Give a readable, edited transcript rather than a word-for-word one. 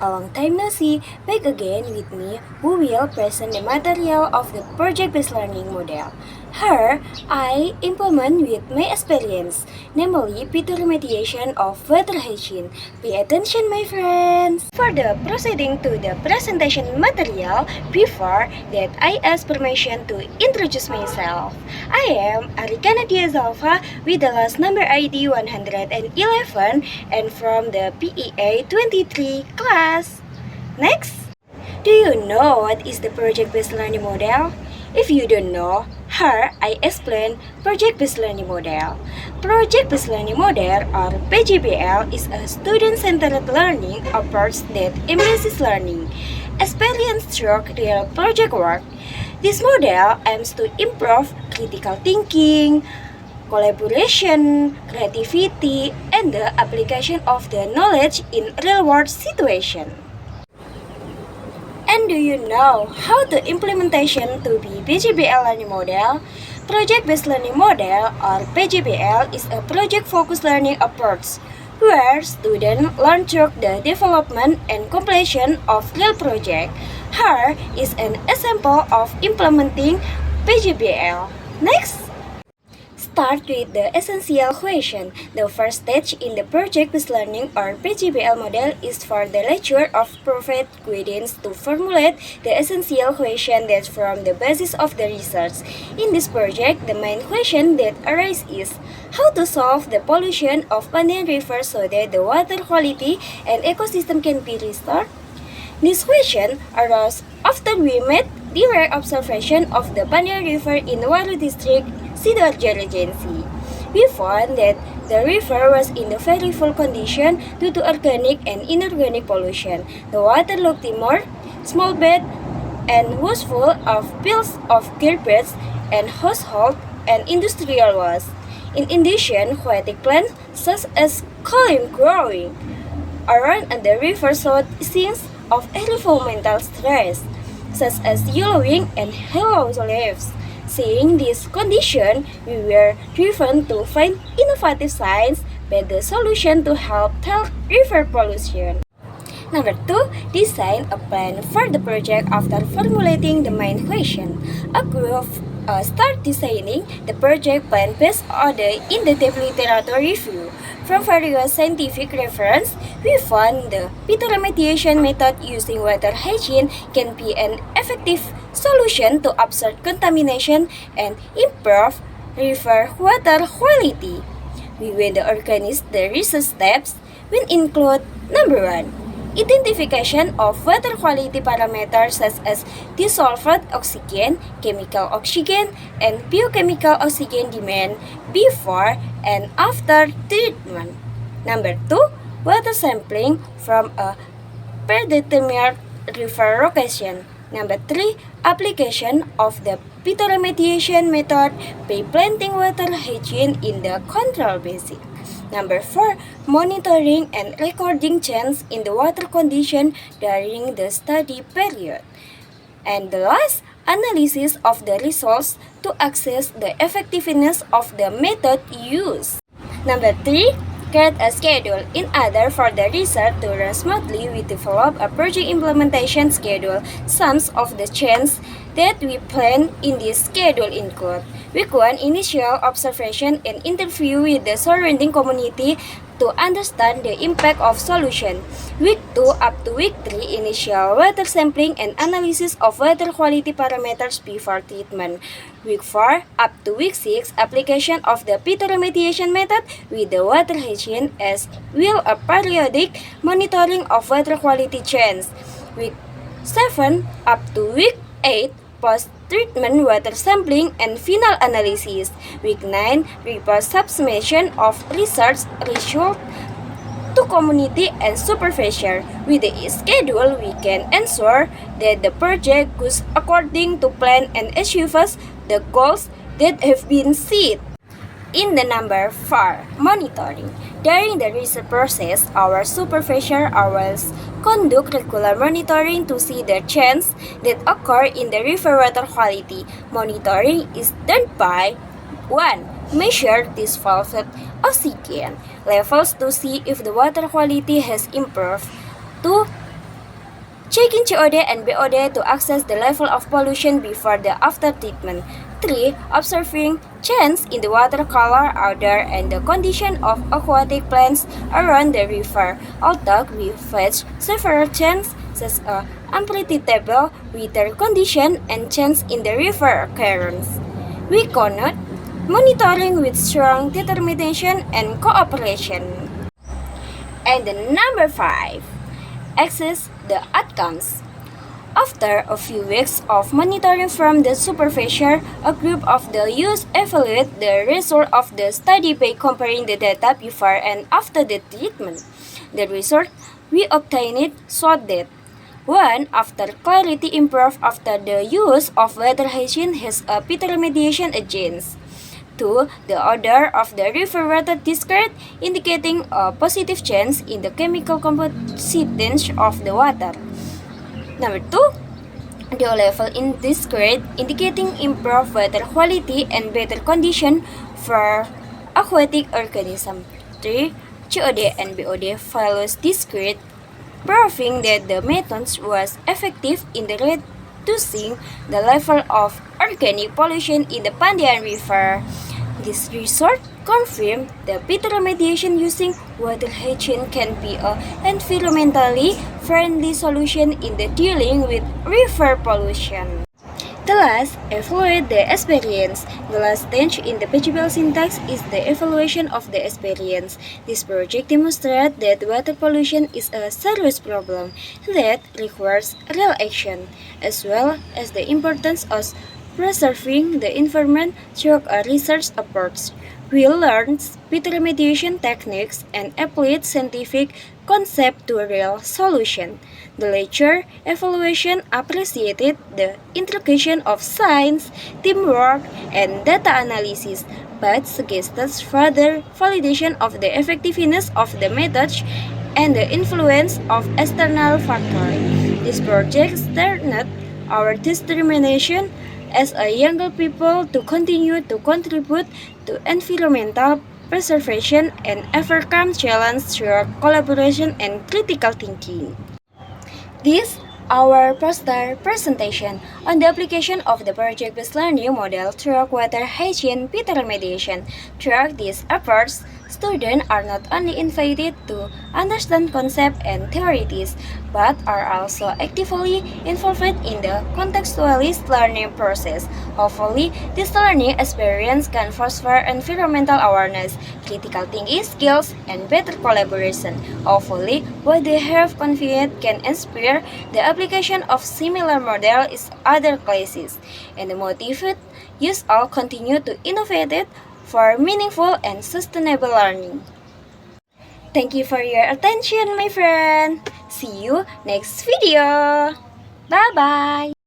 A long time no see, back again with me, who will present the material of the project-based learning model. Here, I implement with my experience, namely P2 remediation of water hygiene. Pay attention, my friends! For the proceeding to the presentation material, before that I ask permission to introduce myself. I am Arikana Diazalva with the last number ID 111 and from the PEA 23 class. Next! Do you know what is the project-based learning model? If you don't know, here I explain project-based learning model. Project-based learning model or PGBL is a student-centered learning approach that embraces learning experience through real project work. This model aims to improve critical thinking, collaboration, creativity, and the application of the knowledge in real-world situations. And do you know how the implementation to be PGBL learning model? Project-based learning model or PGBL is a project-focused learning approach where students learn through the development and completion of real project. Here is an example of implementing PGBL. Next! Start with the essential question. The first stage in the project-based learning or PGBL model is for the lecturer of provide guidance to formulate the essential question that form the basis of the research. In this project, the main question that arises is how to solve the pollution of Pandian River so that the water quality and ecosystem can be restored. This question arose after we made direct observation of the Pandian River in Waru District, Sidoarjo Regency. We found that the river was in a very full condition due to organic and inorganic pollution. The water looked more small bed and was full of piles of garbage and household and industrial waste. In addition, aquatic plants such as column growing around the river showed signs of environmental stress, such as yellowing and yellow leaves. Seeing this condition, we were driven to find innovative science better solution to help tackle river pollution. Number 2, design a plan for the project after formulating the main question. A group start designing the project plan based on the in-depth literature review. From various scientific reference, we found the P2 remediation method using water hygiene can be an effective solution to absorb contamination and improve river water quality. We will organize the research steps will include number 1. Identification of water quality parameters such as dissolved oxygen, chemical oxygen, and biochemical oxygen demand before and after treatment. Number 2, water sampling from a predetermined river location. Number 3, application of the P2 remediation method by planting water hygiene in the control basin. Number 4, monitoring and recording change in the water condition during the study period. And the last, analysis of the results to assess the effectiveness of the method used. Number 3, create a schedule. In order for the research to run smoothly, we develop a project implementation schedule. Some of the changes that we plan in this schedule include Week 1, initial observation and interview with the surrounding community to understand the impact of solution. Week 2 up to Week 3, initial water sampling and analysis of water quality parameters before treatment. Week 4 up to Week 6, application of the P2 remediation method with the water hygiene as well as periodic monitoring of water quality change. Week 7 up to Week 8, post-treatment water sampling and final analysis. Week 9, report submission of research results to community and supervisor. With the schedule, we can ensure that the project goes according to plan and achieves the goals that have been set. In the number 4, monitoring. During the research process, our supervisor always conduct regular monitoring to see the changes that occur in the river water quality. Monitoring is done by 1. Measure dissolved oxygen levels to see if the water quality has improved. 2. Checking COD and BOD to assess the level of pollution before the after treatment. 3. Observing change in the water color, odor, and the condition of aquatic plants around the river. Although we fetch several changes such as unpredictable weather condition and change in the river currents. We cannot monitoring with strong determination and cooperation. And the number 5. Assess the outcomes. After a few weeks of monitoring from the supervisor, a group of the youth evaluate the result of the study by comparing the data before and after the treatment. The result we obtained showed that 1. After clarity improved after the use of water hygiene has a better remediation agents. 2. The odor of the river water discarded, indicating a positive change in the chemical composition of the water. Number 2. The level in discarded, indicating improved water quality and better condition for aquatic organisms. 3. COD and BOD follows discarded, proving that the method was effective in the reducing the level of organic pollution in the Pandian River. This result confirmed that better remediation using water hygiene can be an environmentally friendly solution in the dealing with river pollution. The last, evaluate the experience. The last stage in the PGBL syntax is the evaluation of the experience. This project demonstrates that water pollution is a serious problem that requires real action, as well as the importance of preserving the environment through a research approach. We learned better remediation techniques and applied scientific concept to a real solution. The lecture evaluation appreciated the integration of science, teamwork, and data analysis, but suggested further validation of the effectiveness of the methods and the influence of external factors. This project started our determination as a younger people to continue to contribute to environmental preservation and overcome challenges through collaboration and critical thinking. This our poster presentation on the application of the project-based learning model through water hygiene better remediation. Through these efforts, students are not only invited to understand concepts and theories, but are also actively involved in the contextualized learning process. Hopefully, this learning experience can foster environmental awareness, critical thinking skills, and better collaboration. Hopefully, what they have confidence can inspire the application of similar model in other classes, and motivate youth all continue to innovate for meaningful and sustainable learning. Thank you for your attention, my friend. See you next video. Bye-bye.